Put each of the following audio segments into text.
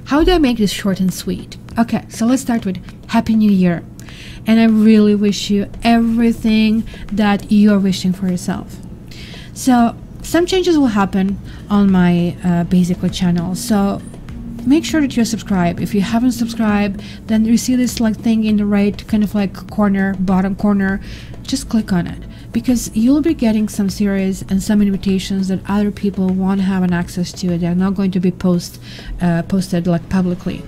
how do I make this short and sweet? Okay, so let's start with Happy New Year. And I really wish you everything that you are wishing for yourself. So some changes will happen on my basically channel. So make sure that you're subscribed. If you haven't subscribed, then you see this like thing in the right kind of like corner, bottom corner, just click on it, because you'll be getting some series and some invitations that other people want to have an access to. They're not going to be posted like publicly.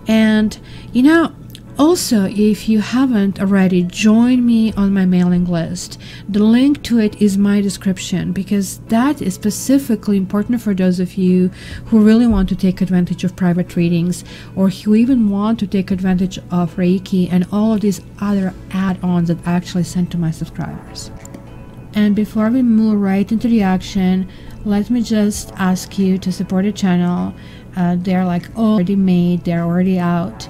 And you know, also, if you haven't already, join me on my mailing list. The link to it is my description, because that is specifically important for those of you who really want to take advantage of private readings, or who even want to take advantage of Reiki and all of these other add-ons that I actually send to my subscribers. And before we move right into the action, let me just ask you to support the channel. They're like already made, they're already out.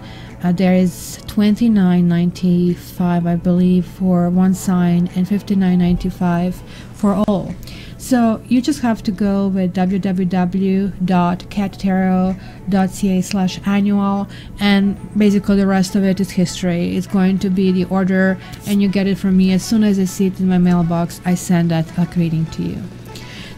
There is $29.95, I believe, for one sign, and $59.95 for all. So you just have to go with www.cattarot.ca/annual, and basically the rest of it is history. It's going to be the order, and you get it from me as soon as I see it in my mailbox. I send that reading to you.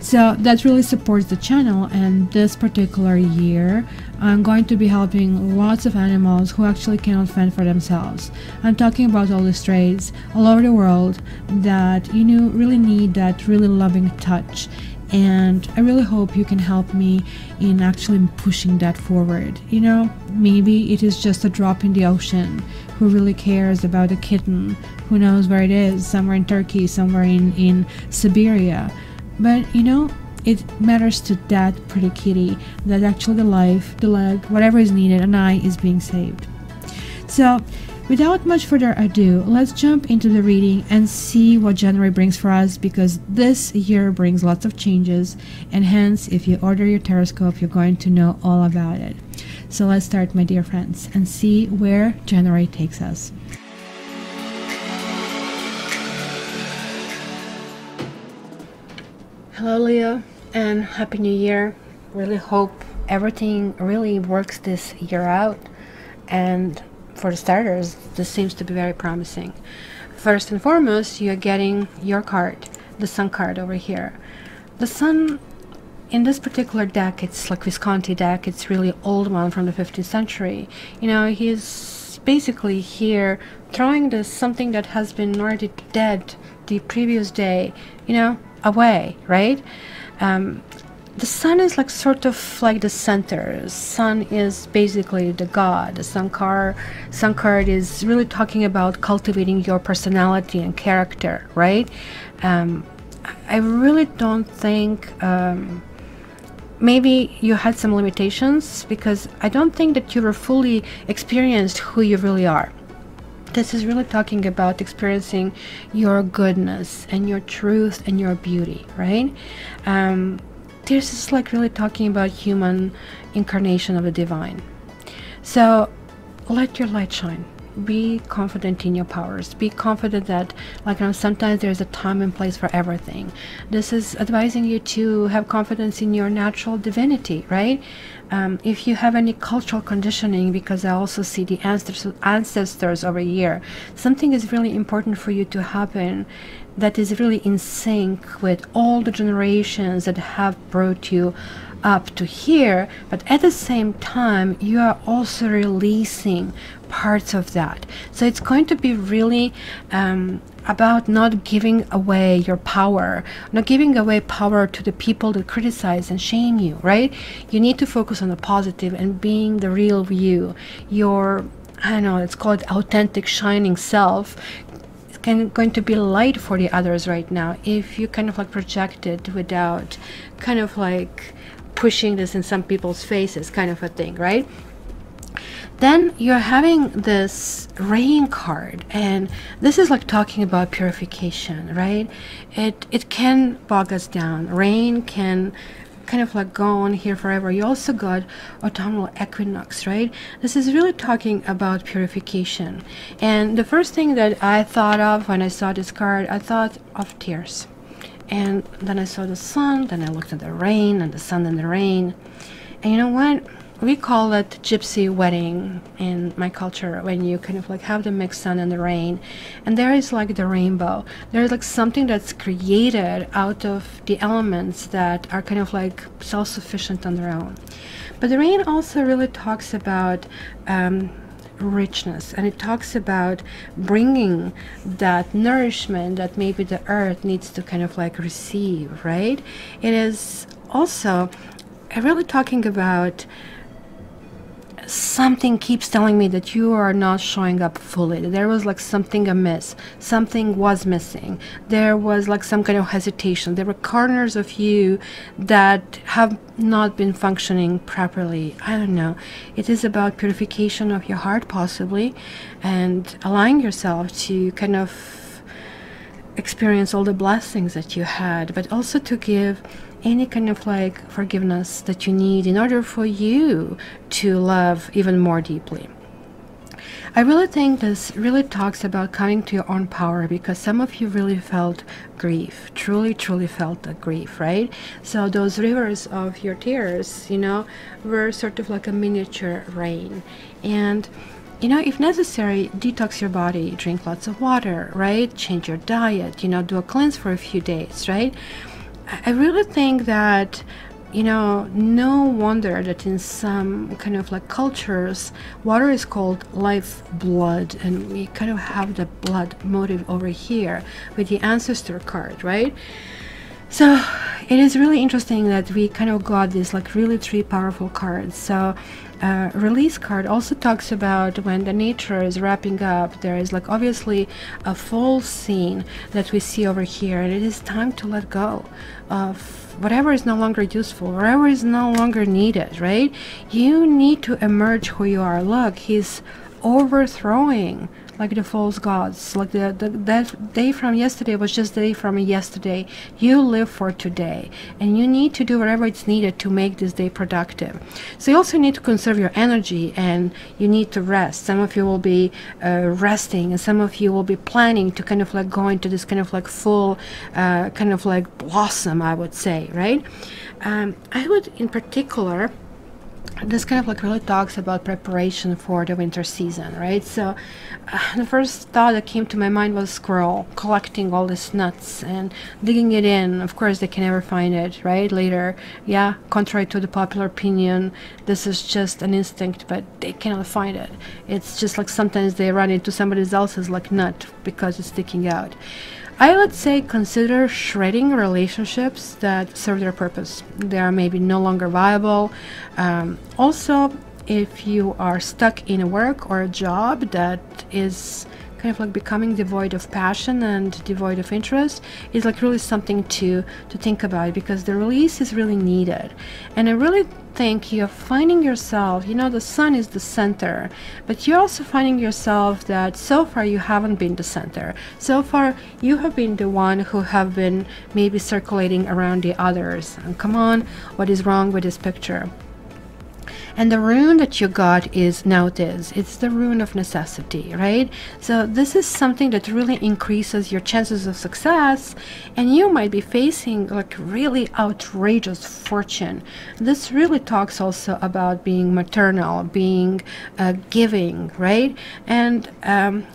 So that really supports the channel, and this particular year I'm going to be helping lots of animals who actually cannot fend for themselves. I'm talking about all the strays all over the world that, you know, really need that really loving touch, and I really hope you can help me in actually pushing that forward. You know, maybe it is just a drop in the ocean who really cares about a kitten who knows where it is, somewhere in Turkey, somewhere in Siberia. But you know, it matters to that pretty kitty that actually the life, the leg, whatever is needed, an eye is being saved. So without much further ado, let's jump into the reading and see what January brings for us, because this year brings lots of changes, and hence if you order your Taroscope, you're going to know all about it. So let's start, my dear friends, and see where January takes us. Hello Leo, and Happy New Year. Really hope everything really works this year out, and for the starters, this seems to be very promising. First and foremost, you're getting your card, the Sun card over here. The Sun in this particular deck, it's like Visconti deck, it's really old one from the 15th century. You know, he's basically here throwing this something that has been already dead the previous day, you know, away, right? The Sun is like sort of like the center. Sun is basically the god. The Sun card is really talking about cultivating your personality and character, right? I really don't think maybe you had some limitations, because I don't think that you were fully experienced who you really are. This is really talking about experiencing your goodness and your truth and your beauty, right? This is like really talking about human incarnation of the divine. So let your light shine. Be confident in your powers. Be confident that, like, you know, sometimes there's a time and place for everything. This is advising you to have confidence in your natural divinity, right? If you have any cultural conditioning, because I also see the ancestors over here, something is really important for you to happen that is really in sync with all the generations that have brought you up to here, but at the same time you are also releasing parts of that. So it's going to be really about not giving away your power, not giving away power to the people that criticize and shame you, right? You need to focus on the positive and being the real you, your, I don't know, it's called authentic shining self. It's going to be light for the others right now if you kind of like project it without kind of like pushing this in some people's faces, kind of a thing, right? Then you're having this rain card, and this is like talking about purification, right? It can bog us down. Rain can kind of like go on here forever. You also got autumnal equinox, right? This is really talking about purification. And the first thing that I thought of when I saw this card, I thought of tears. And then I saw the sun, then I looked at the rain and the sun and the rain. And you know what? we call it gypsy wedding in my culture, when you kind of like have the mixed sun and the rain, and there is like the rainbow. There is like something that's created out of the elements that are kind of like self-sufficient on their own. But the rain also really talks about richness, and it talks about bringing that nourishment that maybe the earth needs to kind of like receive, right? It is also really talking about something keeps telling me that you are not showing up fully. There was like something amiss, something was missing, there was like some kind of hesitation, there were corners of you that have not been functioning properly. I don't know, it is about purification of your heart possibly, and allowing yourself to kind of experience all the blessings that you had, but also to give any kind of like forgiveness that you need in order for you to love even more deeply. I really think this really talks about coming to your own power, because some of you really felt grief, truly felt the grief, right? So those rivers of your tears, you know, were sort of like a miniature rain. And you know, if necessary, detox your body, drink lots of water, right? Change your diet, you know, do a cleanse for a few days, right? I really think that, you know, no wonder that in some kind of like cultures, water is called life blood, and we kind of have the blood motive over here with the ancestor card, right? So it is really interesting that we kind of got these like really three powerful cards. So release card also talks about when the nature is wrapping up, there is like obviously a full scene that we see over here, and it is time to let go of whatever is no longer useful, whatever is no longer needed, right? You need to emerge who you are. Look, he's overthrowing like the false gods, like that day from yesterday was just the day from yesterday. You live for today, and you need to do whatever it's needed to make this day productive. So you also need to conserve your energy, and you need to rest. Some of you will be resting, and some of you will be planning to kind of like go into this kind of like full kind of like blossom, I would say, right? I would in particular, this kind of like really talks about preparation for the winter season, right? So the first thought that came to my mind was squirrel collecting all these nuts and digging it in. Of course they can never find it, right? Later, yeah, contrary to the popular opinion, this is just an instinct, but they cannot find it. It's just like sometimes they run into somebody else's like nut because it's sticking out. I would say consider shredding relationships that serve their purpose. They are maybe no longer viable. Also, if you are stuck in a work or a job that is kind of like becoming devoid of passion and devoid of interest, is like really something to think about, because the release is really needed. And I really think you're finding yourself, you know, the sun is the center, but you're also finding yourself that so far you haven't been the center. So far you have been the one who have been maybe circulating around the others. And come on, what is wrong with this picture? And the rune that you got is notice. It's the rune of necessity, right? So this is something that really increases your chances of success, and you might be facing like really outrageous fortune. This really talks also about being maternal, being giving, right? And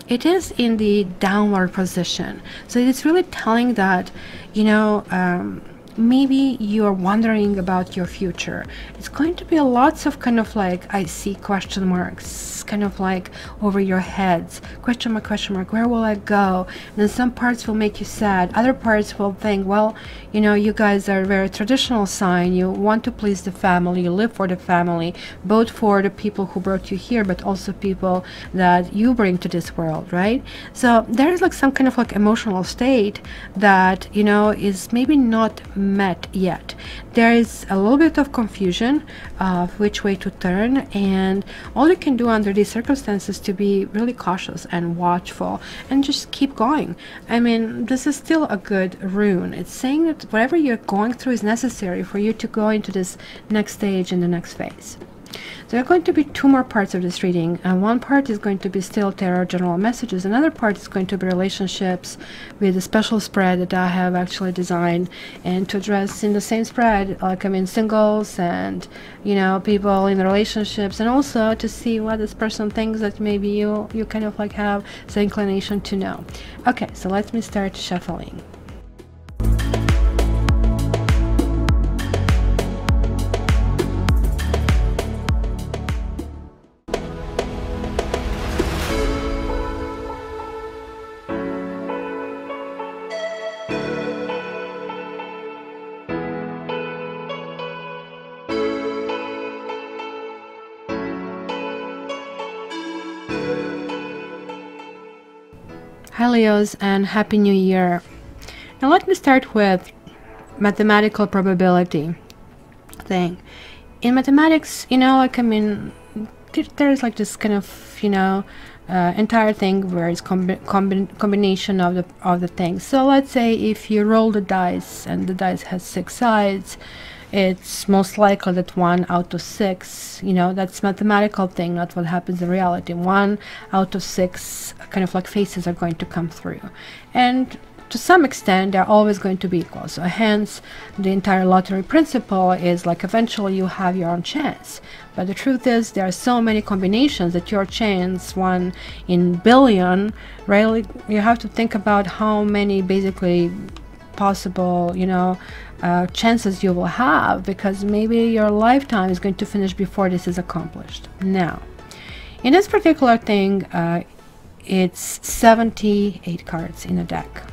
it is in the downward position. So it's really telling that, you know, maybe you're wondering about your future. It's going to be lots of kind of like, I see question marks kind of like over your heads. Question mark, where will I go? And then some parts will make you sad. Other parts will think, well, you know, you guys are a very traditional sign. You want to please the family. You live for the family, both for the people who brought you here, but also people that you bring to this world, right? So there is like some kind of like emotional state that, you know, is maybe not met yet. There is a little bit of confusion of which way to turn, and all you can do under these circumstances to be really cautious and watchful and just keep going. I mean, this is still a good rune. It's saying that whatever you're going through is necessary for you to go into this next stage and the next phase. There are going to be two more parts of this reading, and one part is going to be still tarot general messages. Another part is going to be relationships with a special spread that I have actually designed, and to address in the same spread, like I mean singles and, you know, people in relationships, and also to see what this person thinks that maybe you kind of like have the inclination to know. Okay, so let me start shuffling. Hi Leos, and Happy New Year. Now let me start with mathematical probability thing. In mathematics, you know, like I mean, there's like this kind of, you know, entire thing where it's combination of the things. So let's say if you roll the dice and the dice has 6 sides, it's most likely that 1 out of 6, you know, that's mathematical thing, not what happens in reality. 1 out of 6 kind of like faces are going to come through, and to some extent they're always going to be equal. So hence the entire lottery principle is like eventually you have your own chance, but the truth is there are so many combinations that your chance, 1 in billion, really you have to think about how many basically possible, you know, chances you will have, because maybe your lifetime is going to finish before this is accomplished. Now in this particular thing, it's 78 cards in a deck,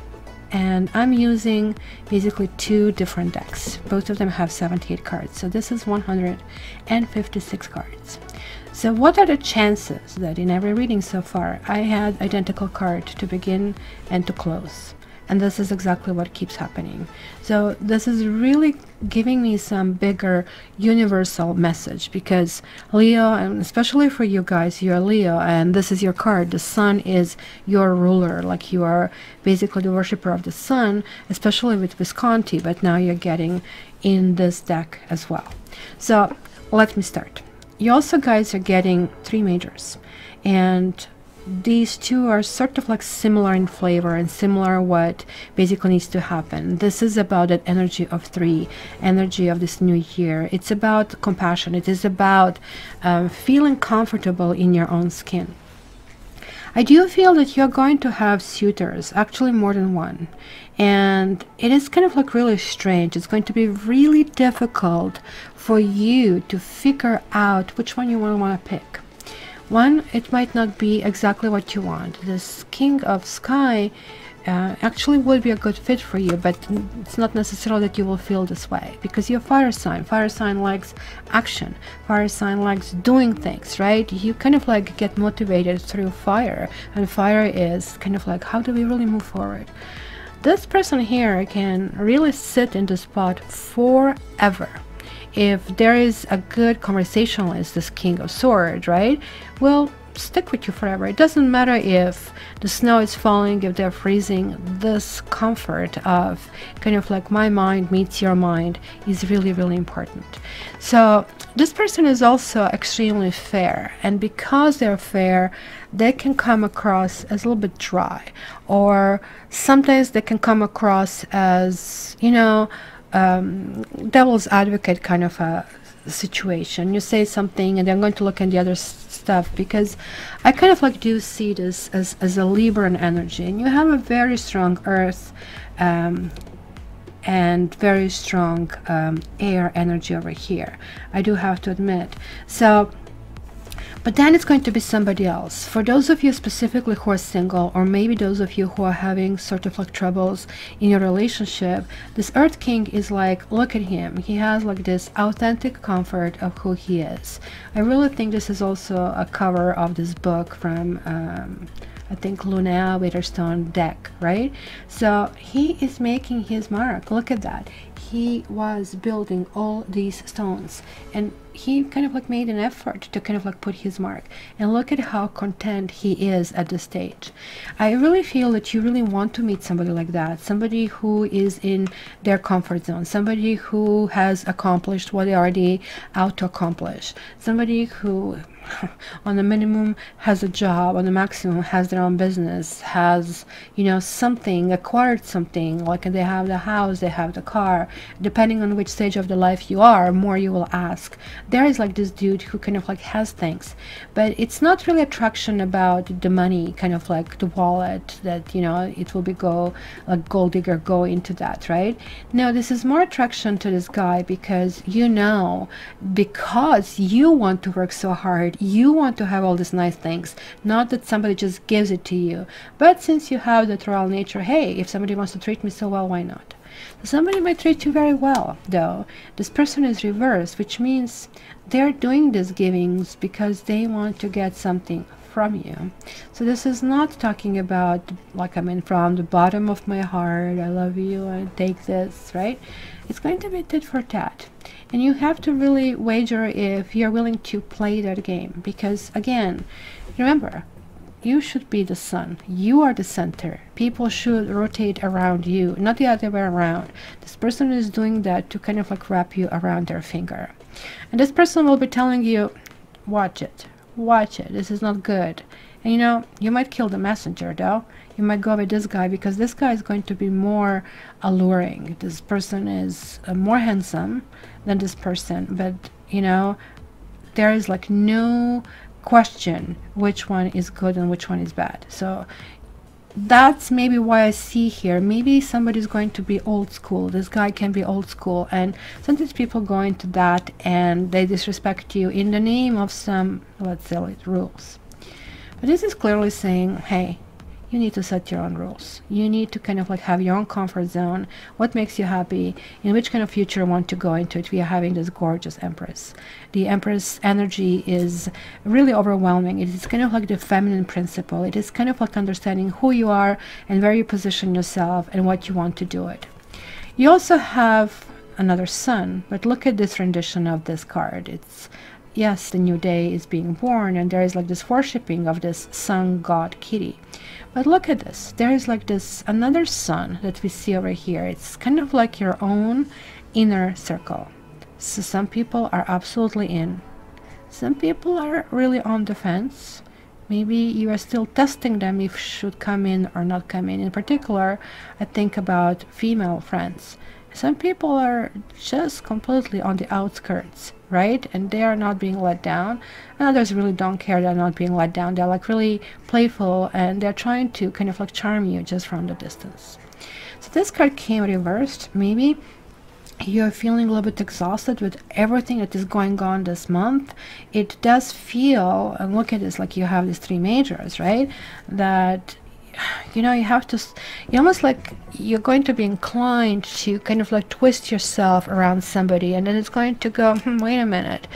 and I'm using basically 2 different decks. Both of them have 78 cards, so this is 156 cards. So what are the chances that in every reading so far I had identical card to begin and to close? And this is exactly what keeps happening. So this is really giving me some bigger universal message, because Leo, and especially for you guys, you're Leo and this is your card. The sun is your ruler, like you are basically the worshiper of the sun, especially with Visconti, but now you're getting in this deck as well. So let me start. You also guys are getting 3 majors, and these 2 are sort of like similar in flavor and similar what basically needs to happen. This is about that energy of 3, energy of this new year. It's about compassion. It is about feeling comfortable in your own skin. I do feel that you're going to have suitors, actually more than 1, and it is kind of like really strange. It's going to be really difficult for you to figure out which one you want to pick. One, it might not be exactly what you want. This King of Sky actually would be a good fit for you, but it's not necessarily that you will feel this way, because you're fire sign. Fire sign likes action. Fire sign likes doing things, right? You kind of like get motivated through fire, and fire is kind of like, how do we really move forward? This person here can really sit in the spot forever. If there is a good conversationalist, this King of Swords, right, will stick with you forever. It doesn't matter if the snow is falling, if they're freezing. This comfort of kind of like my mind meets your mind is really, really important. So this person is also extremely fair, and because they're fair, they can come across as a little bit dry, or sometimes they can come across as, you know, devil's advocate kind of a situation. You say something and they're going to look at the other stuff, because I kind of like do see this as a Libran energy, and you have a very strong earth and very strong air energy over here, I do have to admit. So but then it's going to be somebody else. For those of you specifically who are single, or maybe those of you who are having sort of like troubles in your relationship, this Earth King is like, look at him. He has like this authentic comfort of who he is. I really think this is also a cover of this book from I think Luna Waterstone deck, right? So he is making his mark. Look at that. He was building all these stones, and he kind of like made an effort to kind of like put his mark, and look at how content he is at this stage. I really feel that you really want to meet somebody like that, somebody who is in their comfort zone, somebody who has accomplished what they already out to accomplish, somebody who on the minimum has a job, on the maximum has their own business, has, you know, something, acquired something, like they have the house, they have the car. Depending on which stage of the life you are, more you will ask. There is like this dude who kind of like has things, but it's not really attraction about the money, kind of like the wallet, that, you know, it will be go like gold digger, go into that, right? No, this is more attraction to this guy because, you know, because you want to work so hard, you want to have all these nice things, not that somebody just gives it to you. But since you have that royal nature, hey, if somebody wants to treat me so well, why not? Somebody might treat you very well, though. This person is reversed, which means they're doing these givings because they want to get something from you. So this is not talking about, like, I mean, from the bottom of my heart, I love you, I take this, right? It's going to be tit for tat. And you have to really wager if you're willing to play that game. Because, again, remember, you should be the sun. You are the center. People should rotate around you, not the other way around. This person is doing that to kind of like wrap you around their finger. And this person will be telling you, watch it. Watch it. This is not good. And, you know, you might kill the messenger, though. You might go with this guy because this guy is going to be more alluring. This person is more handsome than this person. But, you know, there is like no question which one is good and which one is bad. So that's maybe why I see here, maybe somebody's going to be old school. This guy can be old school, and sometimes people go into that and they disrespect you in the name of some, let's say, like, rules. But this is clearly saying, hey, you need to set your own rules. You need to kind of like have your own comfort zone, what makes you happy, in which kind of future you want to go into it. We are having this gorgeous Empress. The Empress energy is really overwhelming. It is kind of like the feminine principle. It is kind of like understanding who you are and where you position yourself and what you want to do it. You also have another Sun, but look at this rendition of this card. It's, yes, the new day is being born, and there is like this worshipping of this sun god Kitty. But look at this. There is like this another sun that we see over here. It's kind of like your own inner circle. So some people are absolutely in. Some people are really on the fence. Maybe you are still testing them if should come in or not come in. In particular, I think about female friends. Some people are just completely on the outskirts, right? And they are not being let down. And others really don't care, they're not being let down. They're like really playful, and they're trying to kind of like charm you just from the distance. So this card came reversed. Maybe you're feeling a little bit exhausted with everything that is going on this month. It does feel, and look at this, like you have these three majors, right? That, you know, you have to, you almost like you're going to be inclined to kind of like twist yourself around somebody, and then it's going to go, wait a minute,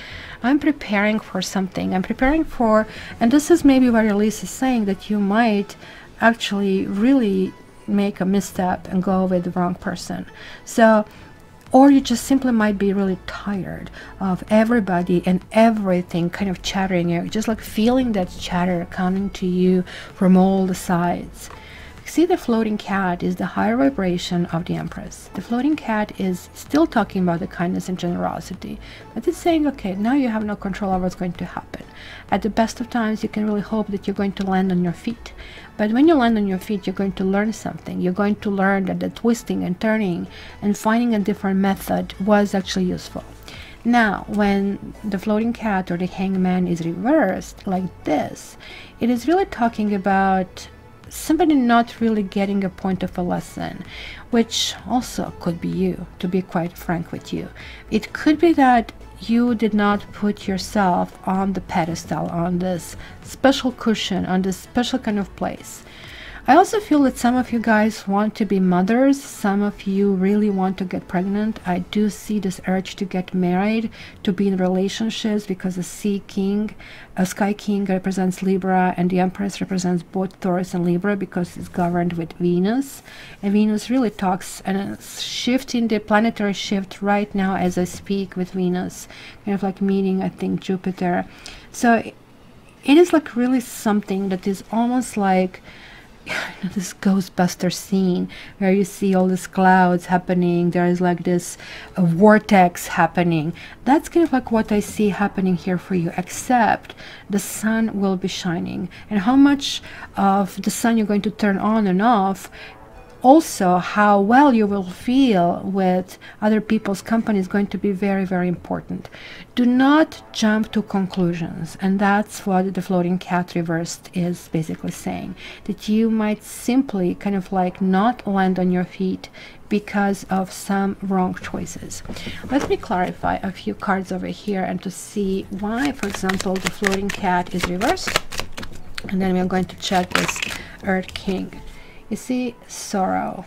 I'm preparing for something. I'm preparing for, and this is maybe what Elise is saying, that you might actually really make a misstep and go with the wrong person. So, or you just simply might be really tired of everybody and everything kind of chattering you, just like feeling that chatter coming to you from all the sides. See, the floating cat is the higher vibration of the Empress. The floating cat is still talking about the kindness and generosity, but it's saying, okay, now you have no control over what's going to happen. At the best of times, you can really hope that you're going to land on your feet. But when you land on your feet, you're going to learn something. You're going to learn that the twisting and turning and finding a different method was actually useful. Now, when the floating cat or the hangman is reversed like this, it is really talking about somebody not really getting a point of a lesson, which also could be you, to be quite frank with you. It could be that you did not put yourself on the pedestal, on this special cushion, on this special kind of place. I also feel that some of you guys want to be mothers. Some of you really want to get pregnant. I do see this urge to get married, to be in relationships, because the Sea King, Sky King represents Libra, and the Empress represents both Taurus and Libra because it's governed with Venus. And Venus really talks, and it's shifting, the planetary shift right now as I speak with Venus, kind of like meeting, I think, Jupiter. So it is like really something that is almost like this Ghostbuster scene where you see all these clouds happening. There is like this vortex happening. That's kind of like what I see happening here for you, except the sun will be shining, and how much of the sun you're going to turn on and off, also how well you will feel with other people's company, is going to be very, very important. Do not jump to conclusions, and that's what the floating cat reversed is basically saying, that you might simply kind of like not land on your feet because of some wrong choices. Let me clarify a few cards over here and to see why, for example, the floating cat is reversed, and then we are going to check this Earth King. You see, sorrow.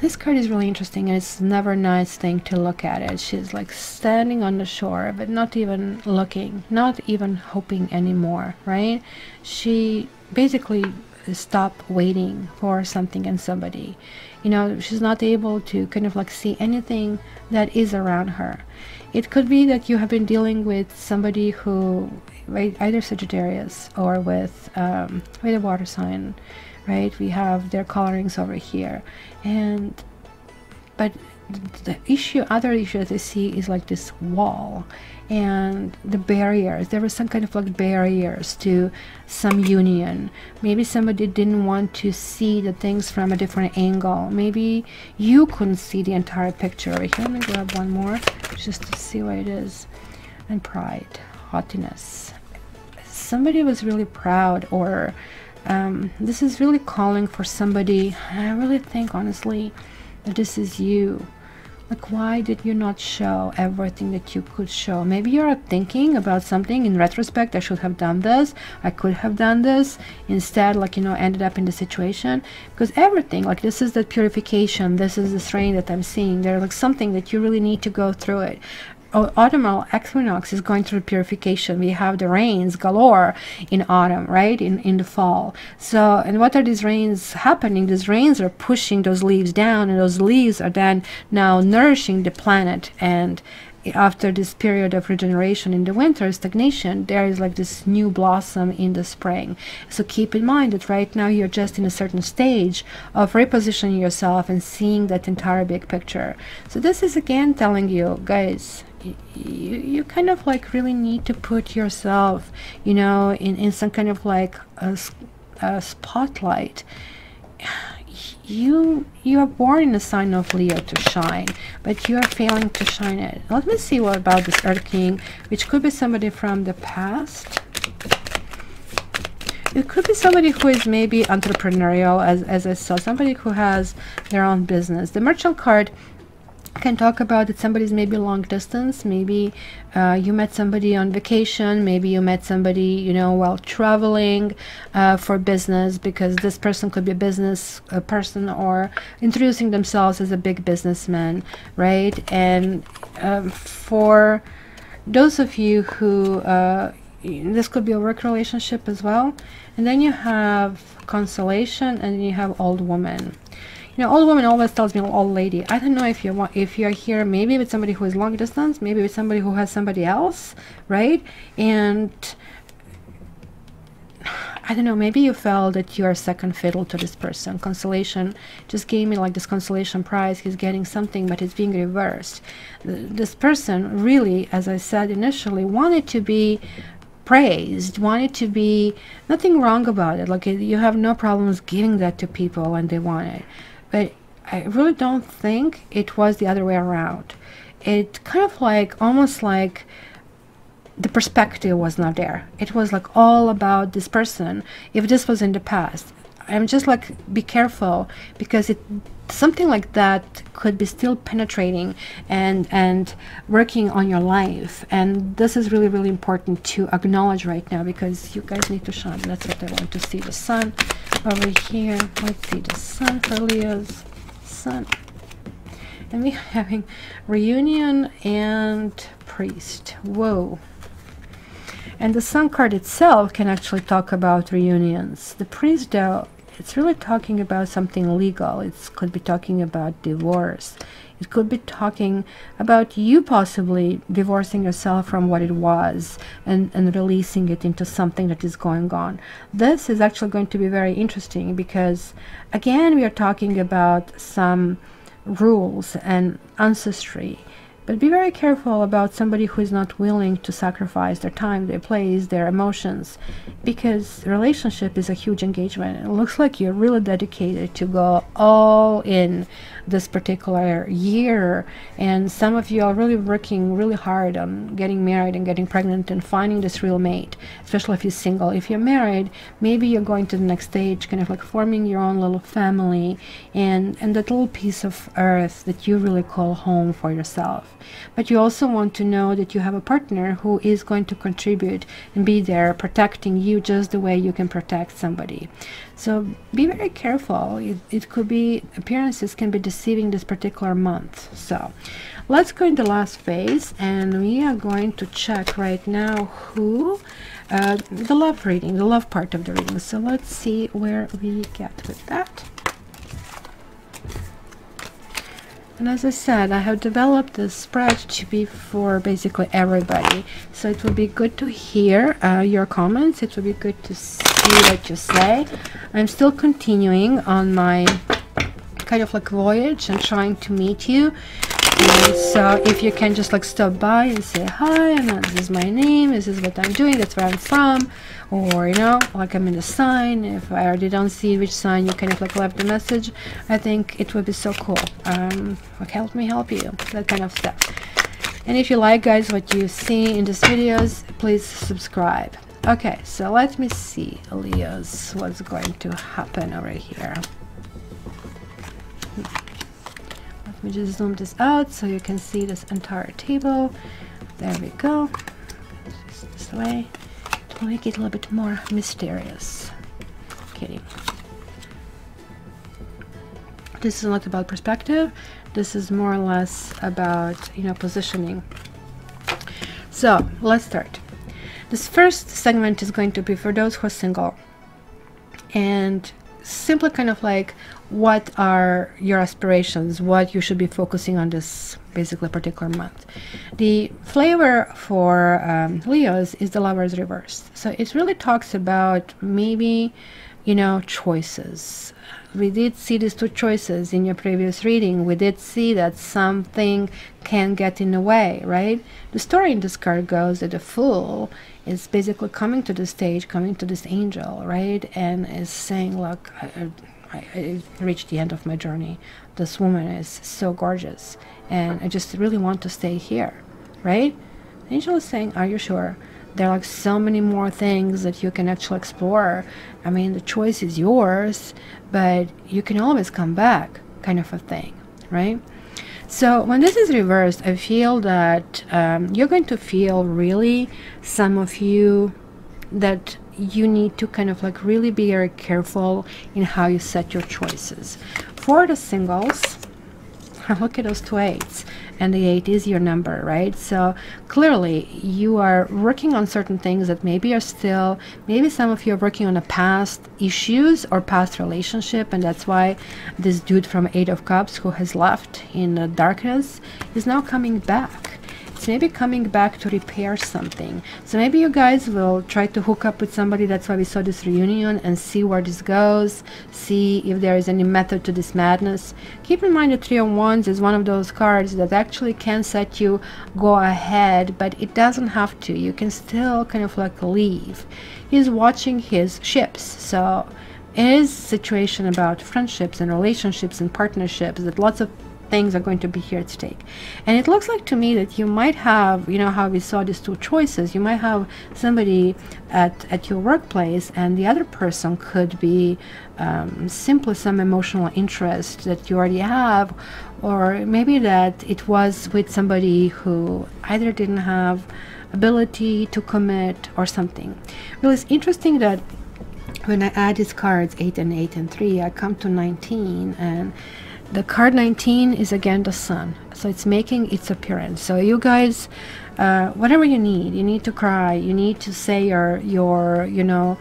This card is really interesting, and it's never a nice thing to look at it. She's like standing on the shore, but not even looking, not even hoping anymore, right? She basically stopped waiting for something and somebody. You know, she's not able to kind of like see anything that is around her. It could be that you have been dealing with somebody who, either Sagittarius or with a water sign, right? We have their colorings over here, but the other issue that I see is like this wall and the barriers. There was some kind of like barriers to some union. Maybe somebody didn't want to see the things from a different angle. Maybe you couldn't see the entire picture. Over here, let me grab one more just to see what it is. And pride, haughtiness. Somebody was really proud, or this is really calling for somebody. I really think honestly that this is you. Like, why did you not show everything that you could show? Maybe you're thinking about something in retrospect. I should have done this, I could have done this instead, like, you know, ended up in the situation. Because everything, like, this is the purification, this is the strain that I'm seeing. There's like something that you really need to go through it. Autumnal equinox is going through purification. We have the rains galore in autumn, right? In the fall. So, and what are these rains happening? These rains are pushing those leaves down, and those leaves are then now nourishing the planet. And after this period of regeneration in the winter, stagnation, there is like this new blossom in the spring. So keep in mind that right now you're just in a certain stage of repositioning yourself and seeing that entire big picture. So this is again telling you, guys, you kind of like really need to put yourself, you know, in some kind of like a spotlight. You are born in a sign of Leo to shine, but you are failing to shine it. Let me see what about this Earth King, which could be somebody from the past. It could be somebody who is maybe entrepreneurial, as I saw, somebody who has their own business. The Merchant card can talk about that somebody's maybe long distance. Maybe you met somebody on vacation, maybe you met somebody, you know, while traveling for business, because this person could be a business person or introducing themselves as a big businessman, right? And for those of you who this could be a work relationship as well. And then you have consolation, and you have old woman. You know, old woman always tells me old lady. I don't know if you're here maybe with somebody who is long distance, maybe with somebody who has somebody else, right? And I don't know, maybe you felt that you are second fiddle to this person. Consolation just gave me like this consolation prize. He's getting something, but it's being reversed. This person really, as I said initially, wanted to be praised, wanted to be, nothing wrong about it. Like, you have no problems giving that to people when they want it. But I really don't think it was the other way around. It kind of like, almost like the perspective was not there. It was like all about this person. If this was in the past, I'm just like, be careful, because something like that could be still penetrating and working on your life. And this is really, really important to acknowledge right now, because you guys need to shine. That's what I want to see. The sun over here. Let's see the sun for Leo's. Sun. And we're having reunion and priest. Whoa. And the sun card itself can actually talk about reunions. The priest, though, it's really talking about something legal. It could be talking about divorce. It could be talking about you possibly divorcing yourself from what it was and releasing it into something that is going on. This is actually going to be very interesting because, again, we are talking about some rules and ancestry. But be very careful about somebody who is not willing to sacrifice their time, their place, their emotions, because relationship is a huge engagement. It looks like you're really dedicated to go all in this particular year, and some of you are really working really hard on getting married and getting pregnant and finding this real mate, especially if you're single. If you're married, maybe you're going to the next stage, kind of like forming your own little family and that little piece of earth that you really call home for yourself. But you also want to know that you have a partner who is going to contribute and be there protecting you just the way you can protect somebody. So be very careful. It could be, appearances can be deceiving this particular month. So let's go into the last phase, and we are going to check right now who the love reading, the love part of the reading. So let's see where we get with that. And as I said, I have developed this spread to be for basically everybody. So it will be good to hear your comments. It will be good to see what you say. I'm still continuing on my kind of like voyage and trying to meet you. And so if you can just like stop by and say hi, and this is my name, this is what I'm doing, that's where I'm from, or you know, like I'm in a sign. If I already don't see which sign, you kind of like left the message. I think it would be so cool. Like help me help you, that kind of stuff. And if you like, guys, what you see in these videos, please subscribe. Okay, so let me see, Leos, what's going to happen over here. Let me just zoom this out so you can see this entire table. There we go. Just this way to make it a little bit more mysterious. Kidding. This is not about perspective. This is more or less about, you know, positioning. So let's start. This first segment is going to be for those who are single, and simply kind of like, what are your aspirations, what you should be focusing on this basically particular month. The flavor for Leos is the Lover's reversed. So it really talks about maybe, you know, choices. We did see these two choices in your previous reading. We did see that something can get in the way, right? The story in this card goes that the Fool is basically coming to the stage, coming to this angel, right? And is saying, look, I reached the end of my journey. This woman is so gorgeous, and I just really want to stay here, right? The angel is saying, are you sure? There are like so many more things that you can actually explore. I mean, the choice is yours, but you can always come back, kind of a thing, right? So when this is reversed, I feel that you're going to feel really, some of you, that you need to kind of like really be very careful in how you set your choices. For the singles, look at those 2 8s, and the 8 is your number, right? So clearly you are working on certain things that maybe are still, maybe some of you are working on a past issues or past relationship, and that's why this dude from 8 of Cups who has left in the darkness is now coming back. It's maybe coming back to repair something. So maybe you guys will try to hook up with somebody. That's why we saw this reunion, and see where this goes, see if there is any method to this madness. Keep in mind the 3 of Wands is one of those cards that actually can set you go ahead, but it doesn't have to. You can still kind of like leave. He's watching his ships. So it is a situation about friendships and relationships and partnerships that lots of things are going to be here at stake. And it looks like to me that you might have, you know how we saw these two choices, you might have somebody at your workplace, and the other person could be simply some emotional interest that you already have, or maybe that it was with somebody who either didn't have ability to commit or something. Well, it's interesting that when I add these cards 8 and 8 and 3, I come to 19, and the card 19 is again the sun, so it's making its appearance. So you guys, whatever you need to cry, you need to say your you know,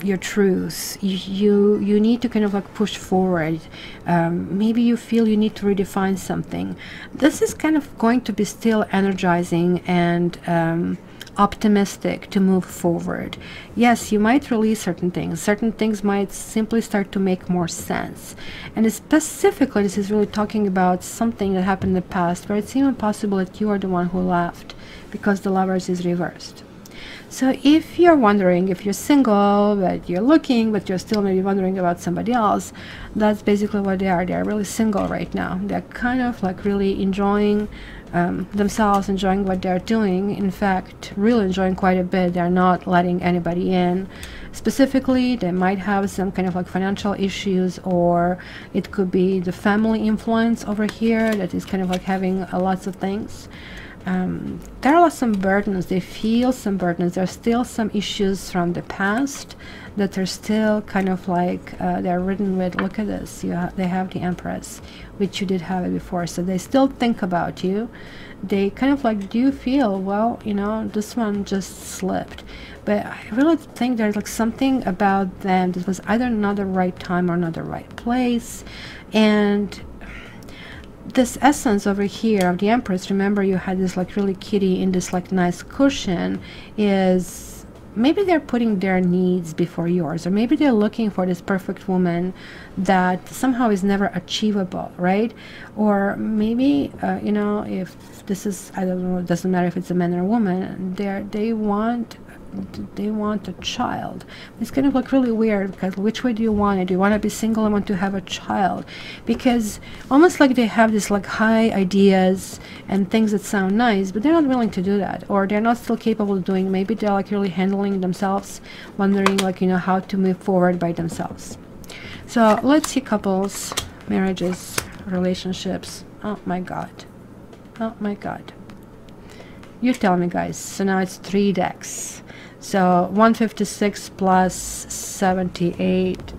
your truth, you need to kind of like push forward. Maybe you feel you need to redefine something. This is kind of going to be still energizing and optimistic to move forward. Yes, you might release certain things might simply start to make more sense. And specifically, this is really talking about something that happened in the past where it's even possible that you are the one who left, because the Lovers is reversed. So if you're wondering if you're single, but you're looking, but you're still maybe wondering about somebody else, that's basically what they are. They're really single right now. They're kind of like really enjoying themselves, enjoying what they're doing. In fact, really enjoying quite a bit. They're not letting anybody in. Specifically, they might have some kind of like financial issues, or it could be the family influence over here that is kind of like having lots of things. There are some burdens. They feel some burdens. There's still some issues from the past that are still kind of like they're ridden with. Look at this. They have the Empress, which you did have it before. So they still think about you. They kind of like, do you feel, well, you know, this one just slipped. But I really think there's like something about them that was either not the right time or not the right place. And this essence over here of the Empress, remember you had this like really kitty in this like nice cushion, is maybe they're putting their needs before yours, or maybe they're looking for this perfect woman that somehow is never achievable, right? Or maybe you know, if this is, I don't know, it doesn't matter if it's a man or a woman, they want a child. It's kind of like really weird, because which way do you want it? Do you want to be single and want to have a child? Because almost like they have this like high ideas and things that sound nice, but they're not willing to do that, or they're not still capable of doing. Maybe they're like really handling themselves, wondering like, you know, how to move forward by themselves. So let's see couples, marriages, relationships. Oh my god, oh my god, you tell me, guys. So now it's 3 decks. So 156 plus 78,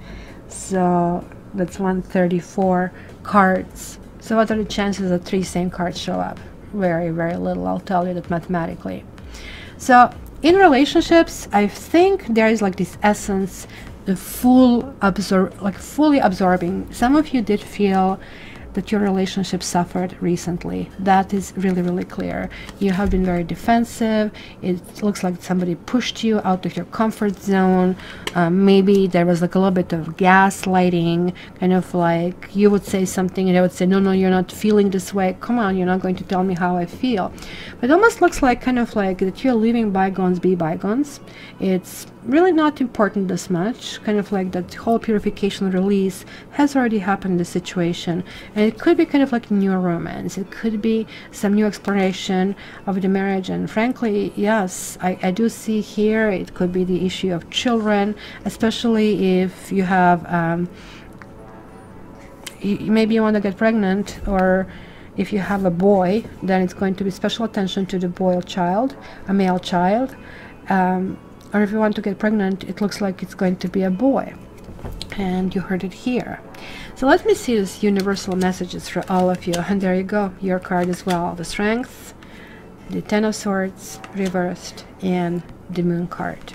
so that's 134 cards. So what are the chances that 3 same cards show up? Very, very little. I'll tell you that mathematically. So in relationships, I think there is like this essence, the fully absorbing. Some of you did feel that your relationship suffered recently. That is really, really clear. You have been very defensive. It looks like somebody pushed you out of your comfort zone. Maybe there was like a little bit of gaslighting, kind of like you would say something and they would say, no, you're not feeling this way. Come on, you're not going to tell me how I feel. But it almost looks like kind of like that you're leaving bygones be bygones. It's really not important this much. Kind of like that whole purification release has already happened in the situation. And it could be kind of like new romance. It could be some new exploration of the marriage. And frankly, yes, I do see here it could be the issue of children, especially if you have maybe you want to get pregnant, or if you have a boy, then it's going to be special attention to the boy child, a male child. Or if you want to get pregnant, it looks like it's going to be a boy. And you heard it here. So let me see these universal messages for all of you. And there you go, your card as well. The Strength, the Ten of Swords reversed, and the Moon card.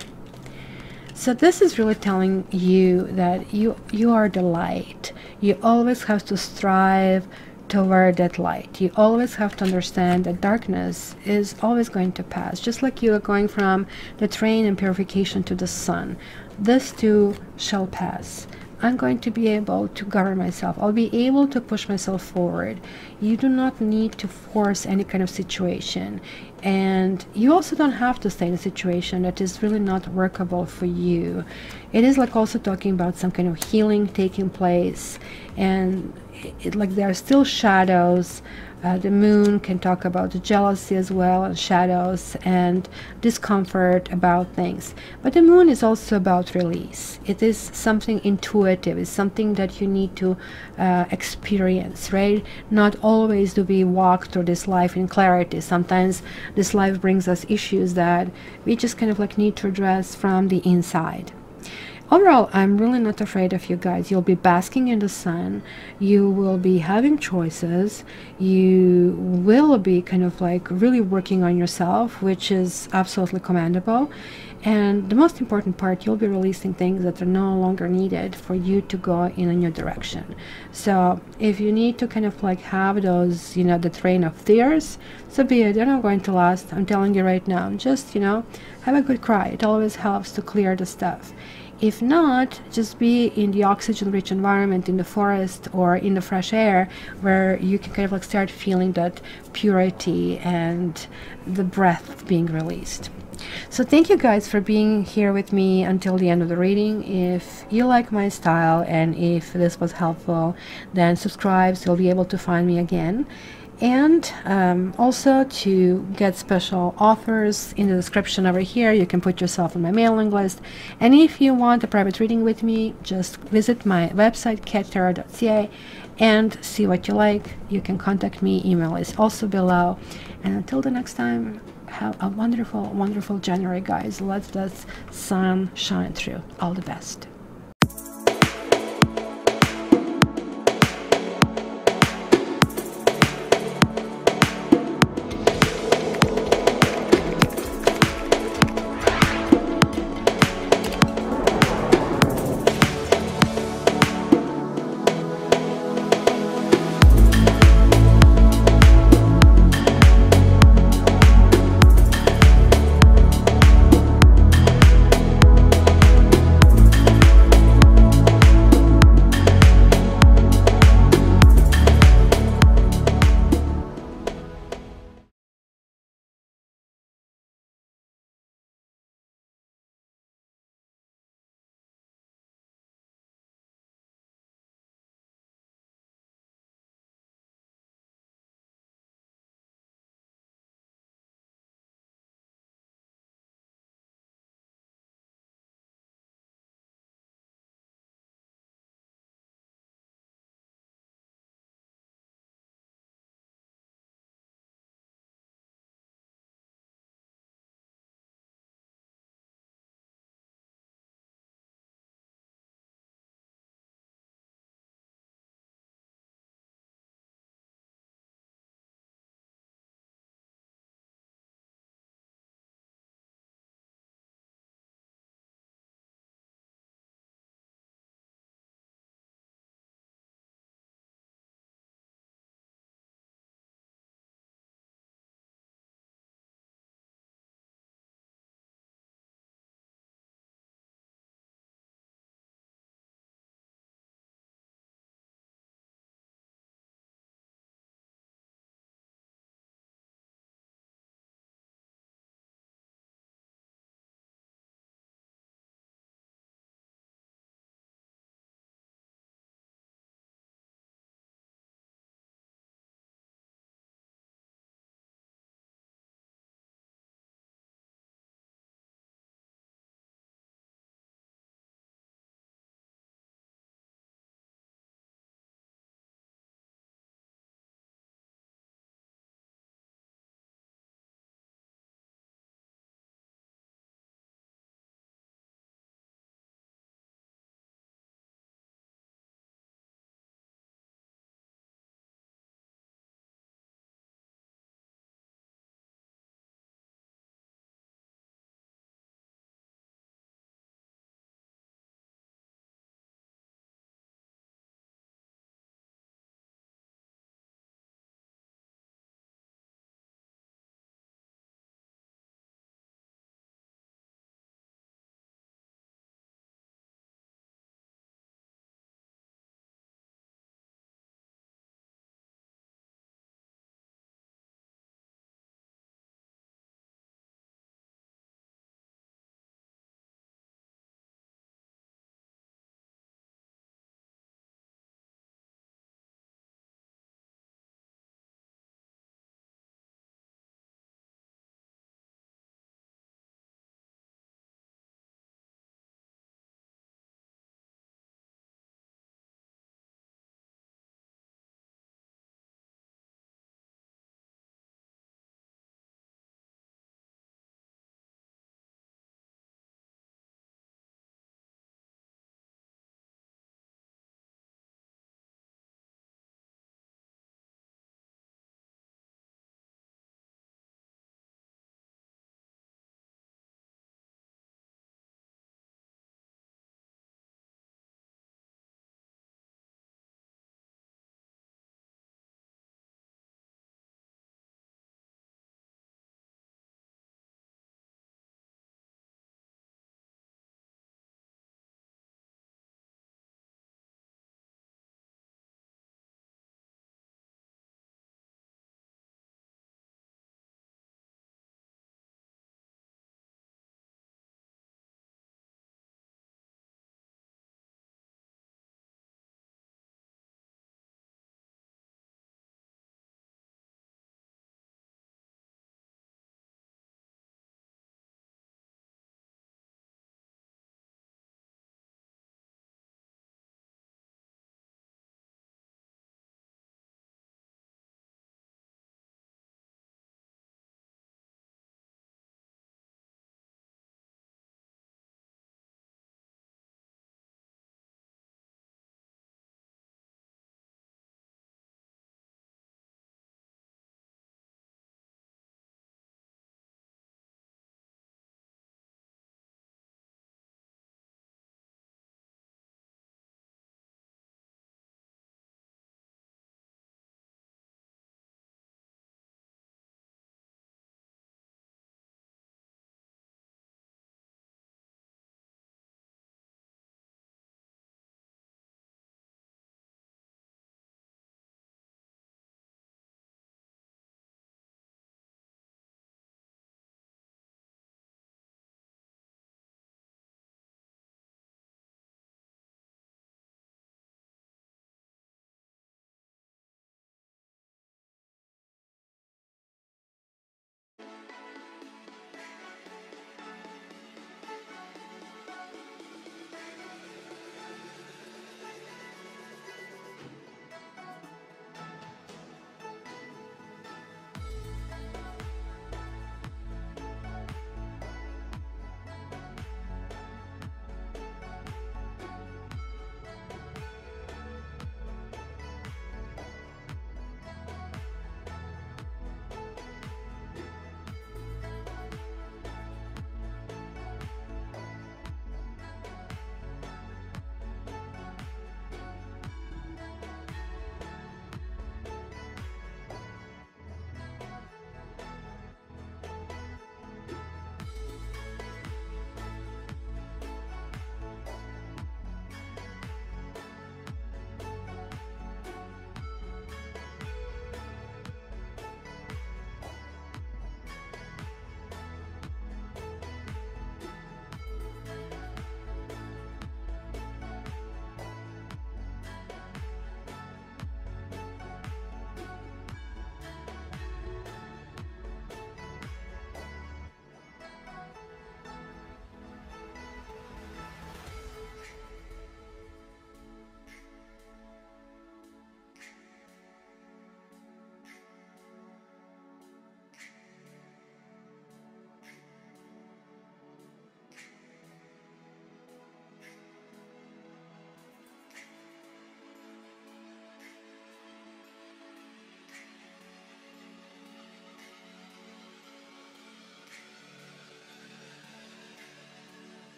So this is really telling you that you are the light. You always have to strive toward that light. You always have to understand that darkness is always going to pass, just like you are going from the train and purification to the sun. This too shall pass. I'm going to be able to govern myself. I'll be able to push myself forward. You do not need to force any kind of situation. And you also don't have to stay in a situation that is really not workable for you. It is like also talking about some kind of healing taking place. And like there are still shadows. The moon can talk about jealousy as well, and shadows and discomfort about things. But the moon is also about release. It is something intuitive. It's something that you need to experience, right? Not always do we walk through this life in clarity. Sometimes this life brings us issues that we just kind of like need to address from the inside. Overall, I'm really not afraid of you guys. You'll be basking in the sun. You will be having choices. You will be kind of like really working on yourself, which is absolutely commendable. And the most important part, you'll be releasing things that are no longer needed for you to go in a new direction. So if you need to kind of like have those, you know, the train of tears, so be it. They're not going to last. I'm telling you right now. Just, you know, have a good cry. It always helps to clear the stuff. If not, just be in the oxygen-rich environment, in the forest or in the fresh air, where you can kind of like start feeling that purity and the breath being released. So thank you guys for being here with me until the end of the reading. If you like my style and if this was helpful, then subscribe so you'll be able to find me again. And also to get special offers in the description over here, you can put yourself on my mailing list. And if you want a private reading with me, just visit my website cattarot.ca and see what you like. You can contact me. Email is also below. And until the next time, have a wonderful, wonderful January, guys. Let the sun shine through. All the best.